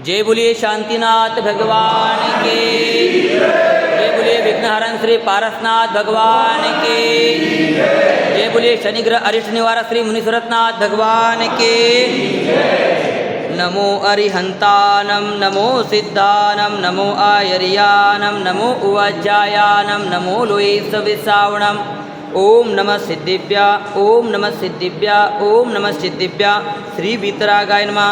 जय बोलिए शांतिनाथ भगवान के, जय बोलिए विघ्नहरण श्री पारसनाथ भगवान के, जय बोलिए शनिग्रह अरिष्ट निवारक श्री मुनीश्वरनाथ भगवान के। नमो अरिहंतानम नमो सिद्धानम नमो आयर्यानम नमो उवाज्यायानम नमो लोयेश विसावणम। ओम नमः सिद्धिभ्या ओम नमः सिद्धिभ्या ओम नमः सिद्धिभ्या श्री वीतरागाय नमः।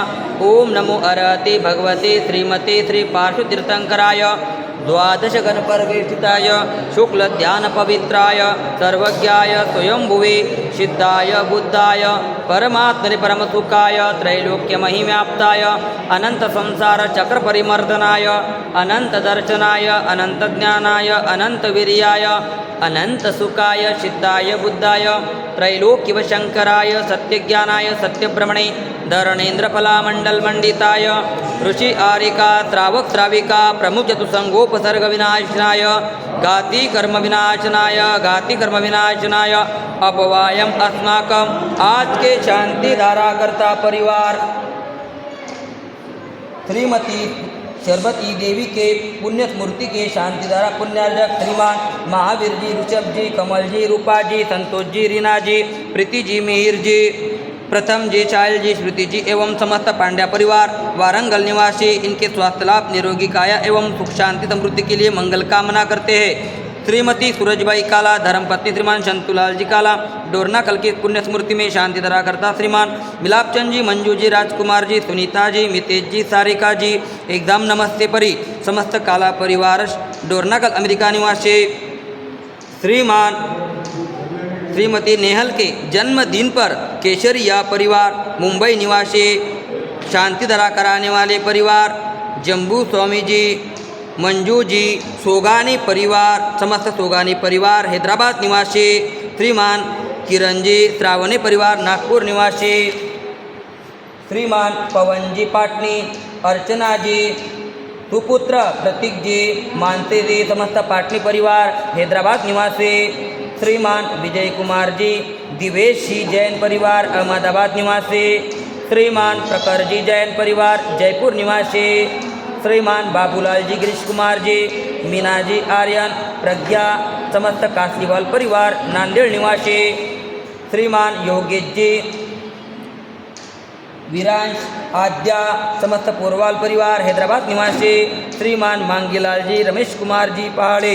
ओम नमो अरहते भगवते श्रीमते श्री पार्श्वतीर्थंकराय द्वादश गणपरिवेष्टिताय शुक्ल ध्यान पवित्राय सर्वज्ञाय स्वयंभुवे सिद्धाय बुद्धाय परमात्मने परमसुखाय त्रैलोक्य महिम्याप्ताय अनंत संसार चक्र परिमर्दनाय अनंत दर्शनाय अनंत ज्ञानाय अनंत वीर्याय अनंत सुखाय सिद्धाय बुद्धाय त्रैलोक्य शंकराय सत्यज्ञानाय सत्यब्रह्मणे धरणेन्द्रफलामण्डलमण्डिताय ऋषि आरिका श्रावक श्राविका प्रमुख चतुसंगोपसर्ग विनाशनाय घाती कर्म विनाशनाय घाती कर्म विनाशनाय अपवायम अस्माकम आज के शांति धारा करता परिवार श्रीमती शरबती देवी के पुण्य स्मृति के शांतिधारा पुण्यार्जक श्रीमान महावीर जी, ऋषभ जी, कमल जी, रूपा जी, संतोष जी, रीना जी, प्रीति जी, मिहिर जी, प्रथम जी, चायल जी, स्मृति जी एवं समस्त पांड्या परिवार वारंगल निवासी इनके स्वास्थ्य लाभ निरोगी काया एवं सुख शांति समृद्धि के लिए मंगल कामना करते हैं। श्रीमती सूरजबाई काला धर्मपत्नी श्रीमान शंतुलाल जी काला डोरना कल की पुण्य स्मृति में शांति धरा करता श्रीमान मिलापचंद जी, मंजू जी, राजकुमार जी, सुनीता जी, मितेश जी, सारिका जी एकदम नमस्ते परी समस्त काला परिवार डोरनाकल अमेरिका निवासी श्रीमान श्रीमती नेहल के जन्मदिन पर केशरिया परिवार मुंबई निवासी शांति धरा कराने वाले परिवार जम्बू स्वामी जी, मंजू जी, सोगानी परिवार समस्त सोगानी परिवार हैदराबाद निवासी श्रीमान किरण जी, श्रावणी परिवार नागपुर निवासी श्रीमान पवन जी पाटनी, अर्चना जी, सुपुत्र प्रतीक जी, मानसे जी समस्त पाटनी परिवार हैदराबाद निवासी श्रीमान विजय कुमार जी, दिवेश जी जैन परिवार अहमदाबाद निवासी श्रीमान प्रखर जी जैन परिवार जयपुर निवासी श्रीमान बाबूलाल जी, गिरीश कुमार जी, मीना जी, आर्यन, प्रज्ञा समस्त काशीवाल परिवार नांदेड़ निवासी श्रीमान योगेश जी, विरांश आद्या समस्त पोरवाल परिवार हैदराबाद निवासी श्रीमान मांगीलाल जी, रमेश कुमार जी पहाड़े,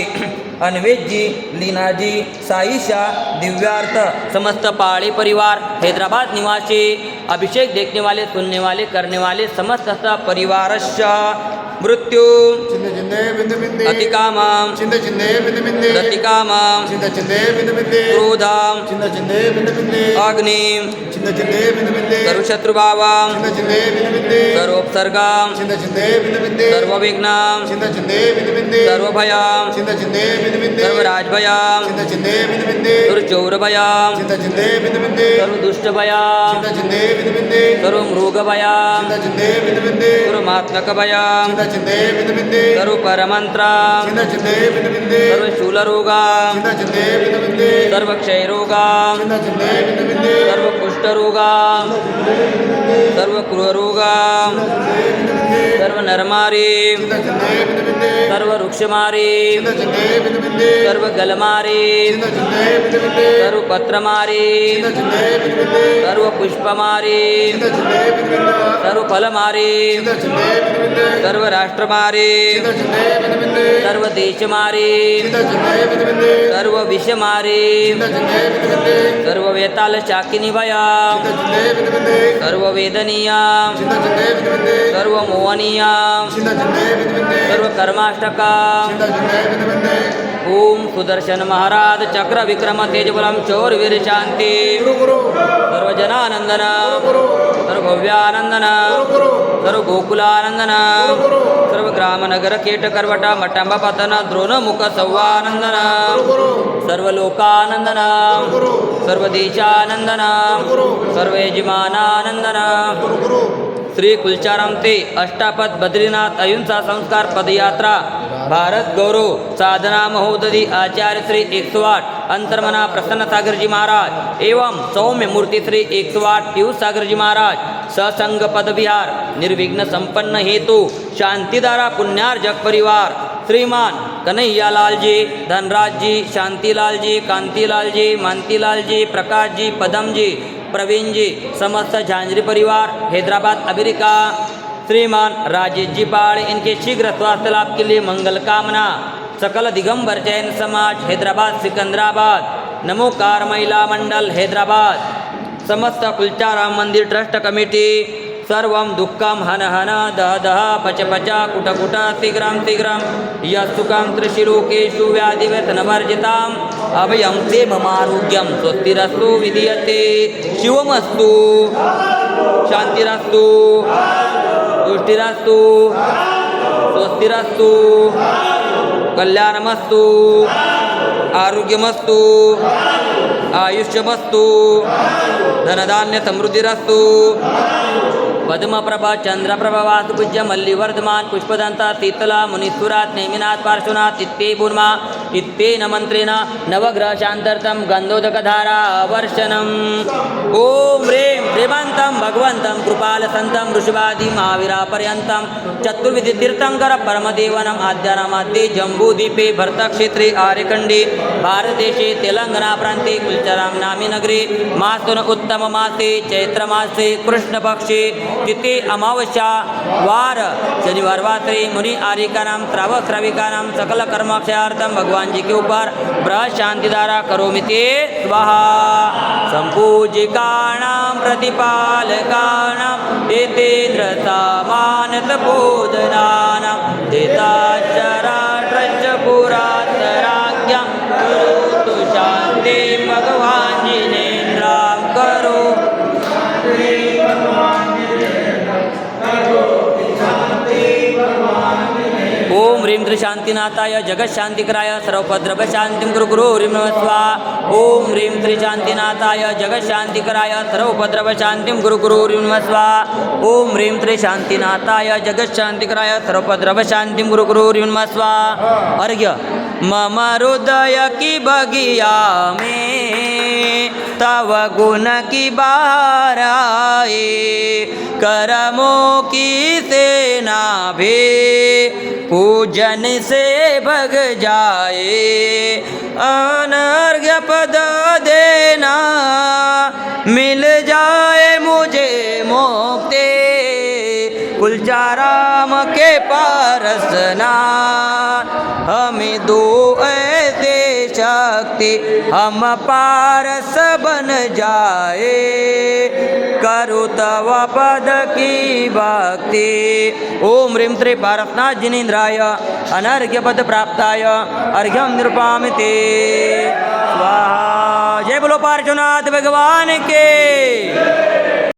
अन्वेश जी, लीना जी, साईशा, दिव्यार्थ समस्त पहाड़ी परिवार हैदराबाद निवासी अभिषेक देखने वाले सुनने वाले करने वाले समस्त परिवार मृत्यु अतिकामां रतिकामां क्रोधां अग्निं सर्वशत्रुभावां सर्वोपसर्गां सर्वविघ्नां सर्वभयां सर्वराजभयां सर्वचौरभयां सर्वदुष्टभयां सर्वमृगभयां सर्वमात्मकभयां सर्वपरमन्त्रां सर्वशूलरोगां सर्वक्षयरोगां सर्वकुष्ठरोगां सर्वक्रूररोगां सर्वनरमारीं सर्ववृक्षमारीं सर्वगलमारीं सर्वपत्रमारीं सर्वपुष्पमारीं सर्वफलमारीं सर्वराष्ट्रमारीं सर्वदेशमारीं सर्वविषमारीं सर्ववेतालशाकिनीभयां सर्ववेदनीयां सर्वमोहनीयां सर्वकर्माष्टकां ओम सुदर्शन महाराज चक्र विक्रम तेजबलम चौर वीर शांति सर्वजनानंदन सर्वभव्यानंदन सर्व गोकुलानंदन सर्व ग्राम नगर केट करवट मटंब पतन द्रोण मुख सौवानंदन सर्वलोकानंदन सर्वदेशानंदन सर्वयजमानानंदन श्री कुलचाराम ते अष्टापद बद्रीनाथ अहिंसा संस्कार पदयात्रा भारत गौरव साधना महोदधि आचार्य श्री 108 अंतर्मना प्रसन्न सागर जी महाराज एवं सौम्य मूर्ति श्री 108 पीयूष सागर जी महाराज ससंग पदविहार निर्विघ्न संपन्न हेतु शांतिधारा पुण्यार्जक परिवार श्रीमान कन्हैयालाल जी, धनराज जी, शांतिलाल जी, कांतिलाल जी, मानतीलाल जी, प्रकाश जी, पदम जी, प्रवीण जी, समस्त झांझरी परिवार हैदराबाद अमेरिका श्रीमान राजेश जी पाड़, इनके शीघ्र स्वास्थ्य लाभ के लिए मंगल कामना। सकल दिगंबर जैन समाज हैदराबाद सिकंदराबाद, नमोकार महिला मंडल हैदराबाद, समस्त कुलचाराम मंदिर ट्रस्ट कमिटी, सर्वं दुःखं हन हन दह दह पच पच कुट कुट शीघ्रं शीघ्रं यस्तुकं त्रिशिलोकेषु व्याधिव्यसनवर्जिताम् अभयं ते ममारोग्यं स्वस्तिरस्तु विधीयते शिवमस्तु शांतिरस्तु तुष्टिरस्तु स्वस्तिरस्तु कल्याणमस्तु आरोग्यमस्तु आयुष्यमस्तु धनधान्य समृद्धिरस्तु पद्मप्रभा चंद्रप्रभा वासुपूज्य मल्लिवर्धमान पुष्पदंता शीतला मुनीश्वरात नेमिनाथ पार्श्वनाथ इत्ते भूर्मा इत्तेन मंत्रेण नवग्रह शांतर्थम गंधोदकधारा वर्षणम। ओम ह्रीं श्रीमंतं भगवंतं कृपालसंतं ऋषभादि महावीरा पर्यंतं चतुर्विधि तीर्थंकर परमदेवनम आद्यानामाद्ये जम्बूद्वीपे भरतक्षेत्रे आर्यखंडे भारतदेशे तेलंगाना प्रांते कुलचराम नामी नगरे मासोन उत्तम मासे चैत्रमासे कृष्णपक्षे तिथे अमावस्या वार शनिवार वात्रे मुनि आर्यिकानां श्रावक श्राविकानां सकल कर्मक्षयार्थम भगवान जी के ऊपर बृहत् शांतिधारा करोमि ते स्वाहा। संपूजिकानां प्रतिपालकानां एतेन्द्र सामानत बोधनानां देताचराट्रच पुरातराज्ञां करोतु शान्ति भगवान जिनेन्द्रां करो ओम ह्रीं त्रिशांतिनाथाय जगशांतिकराय सर्वोपद्रव शांतिं गुरु गुरु ह्रीं नमः स्वाहा। ओम ह्रीं त्रिशांतिनाथाय जगशांतिकराय सर्वोपद्रव शांतिं गुरु गुरु ह्रीं नमः स्वाहा। ओम ह्रीं त्रिशांतिनाथाय जगशांतिकराय सर्वोपद्रव शांतिं गुरु गुरु ह्रीं नमः स्वाहा। अर्घ्य मम हृदय की बगिया में तव गुण की बहार आए, करमों की सेना भी पूजन से भग जाए। अनर्घ्य पद देना मिल जाए मुझे मुक्ति, कुलचाराम के पारसना हमें दो ऐसे शक्ति हम पारस बन जाए, करो तव पद की भक्ति। ओम ह्रीं त्रि पारसनाथ जिनेन्द्राय अनर्घ्य पद प्राप्ताय अर्घ्यं निरूपामि ते स्वाहा। जय बोलो पार्श्वनाथ भगवान के।